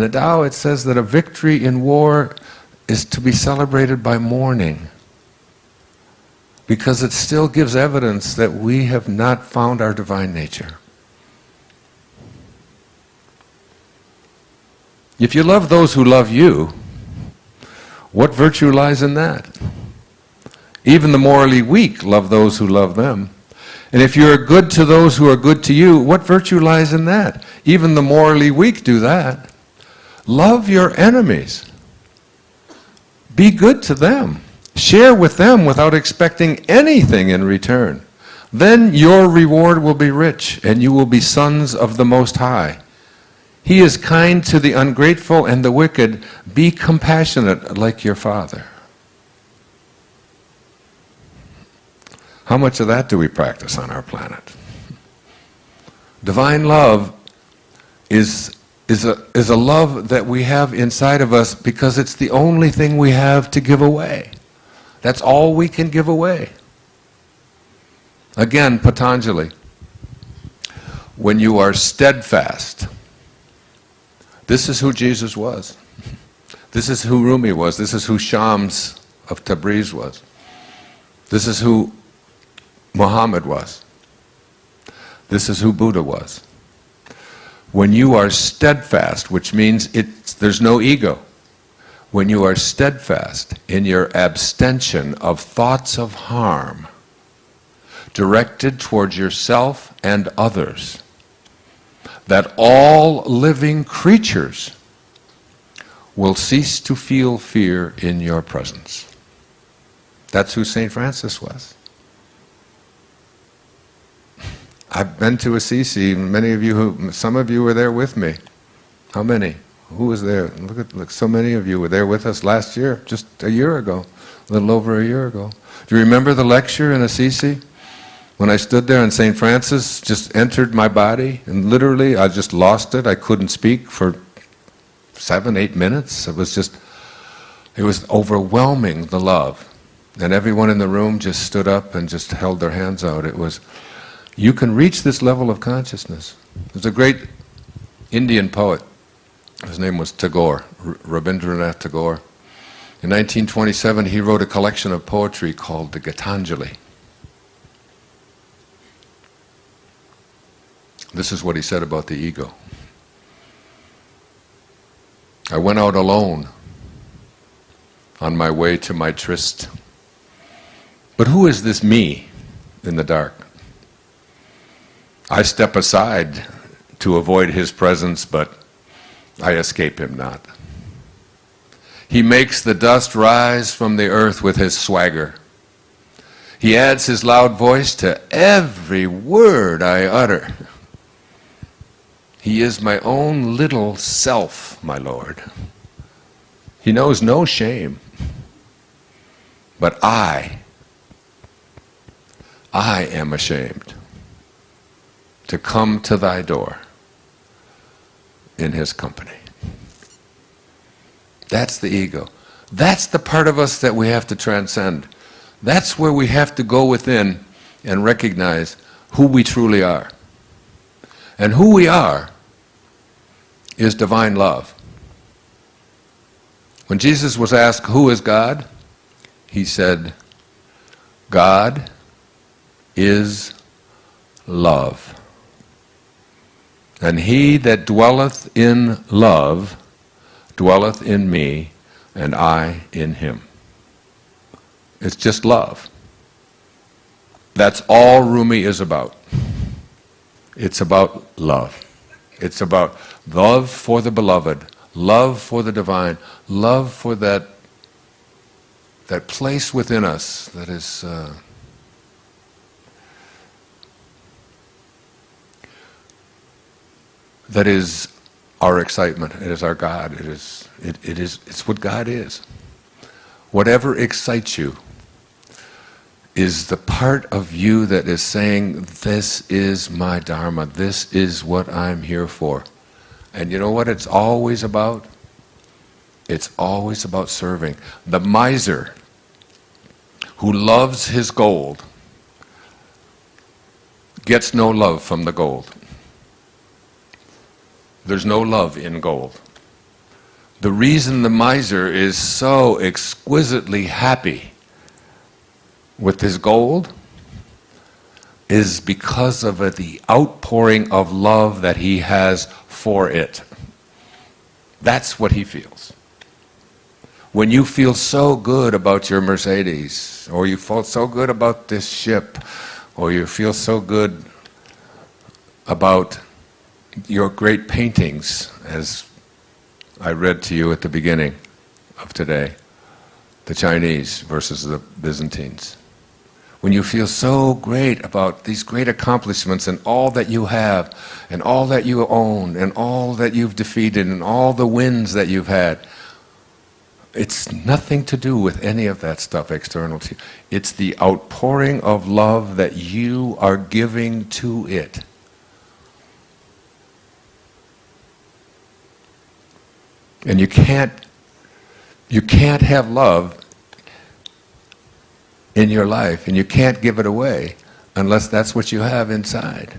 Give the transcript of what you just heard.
In the Tao it says that a victory in war is to be celebrated by mourning, because it still gives evidence that we have not found our divine nature. If you love those who love you, what virtue lies in that? Even the morally weak love those who love them. And if you're good to those who are good to you, what virtue lies in that? Even the morally weak do that. Love your enemies. Be good to them. Share with them without expecting anything in return. Then your reward will be rich, and you will be sons of the Most High. He is kind to the ungrateful and the wicked. Be compassionate like your Father. How much of that do we practice on our planet? Divine love is a love that we have inside of us because it's the only thing we have to give away. That's all we can give away. Again, Patanjali, when you are steadfast, this is who Jesus was. This is who Rumi was. This is who Shams of Tabriz was. This is who Muhammad was. This is who Buddha was. When you are steadfast, which means there's no ego, when you are steadfast in your abstention of thoughts of harm directed towards yourself and others, that all living creatures will cease to feel fear in your presence. That's who St. Francis was. I've been to Assisi. Some of you were there with me. How many? Who was there? Look, so many of you were there with us last year, just a year ago, a little over a year ago. Do you remember the lecture in Assisi? When I stood there and St. Francis just entered my body, and literally I just lost it. I couldn't speak for 7-8 minutes. It was overwhelming, the love. And everyone in the room just stood up and just held their hands out. You can reach this level of consciousness. There's a great Indian poet. His name was Tagore, Rabindranath Tagore. In 1927, he wrote a collection of poetry called the Patanjali. This is what he said about the ego. I went out alone on my way to my tryst. But who is this me in the dark? I step aside to avoid his presence, but I escape him not. He makes the dust rise from the earth with his swagger. He adds his loud voice to every word I utter. He is my own little self, my Lord. He knows no shame. But I am ashamed to come to thy door in his company. That's the ego. That's the part of us that we have to transcend. That's where we have to go within and recognize who we truly are. And who we are is divine love. When Jesus was asked, who is God? He said, God is love. And he that dwelleth in love dwelleth in me, and I in him. It's just love. That's all Rumi is about. It's about love. It's about love for the beloved, love for the divine, love for that place within us that is our excitement. It is our God. It's what God is. Whatever excites you is the part of you that is saying, this is my Dharma, this is what I'm here for. And you know what it's always about? It's always about serving. The miser who loves his gold gets no love from the gold. There's no love in gold. The reason the miser is so exquisitely happy with his gold is because of the outpouring of love that he has for it. That's what he feels. When you feel so good about your Mercedes, or you feel so good about this ship, or you feel so good about your great paintings, as I read to you at the beginning of today, the Chinese versus the Byzantines. When you feel so great about these great accomplishments and all that you have, and all that you own, and all that you've defeated, and all the wins that you've had, it's nothing to do with any of that stuff external to you. It's the outpouring of love that you are giving to it. And you can't have love in your life, and you can't give it away unless that's what you have inside.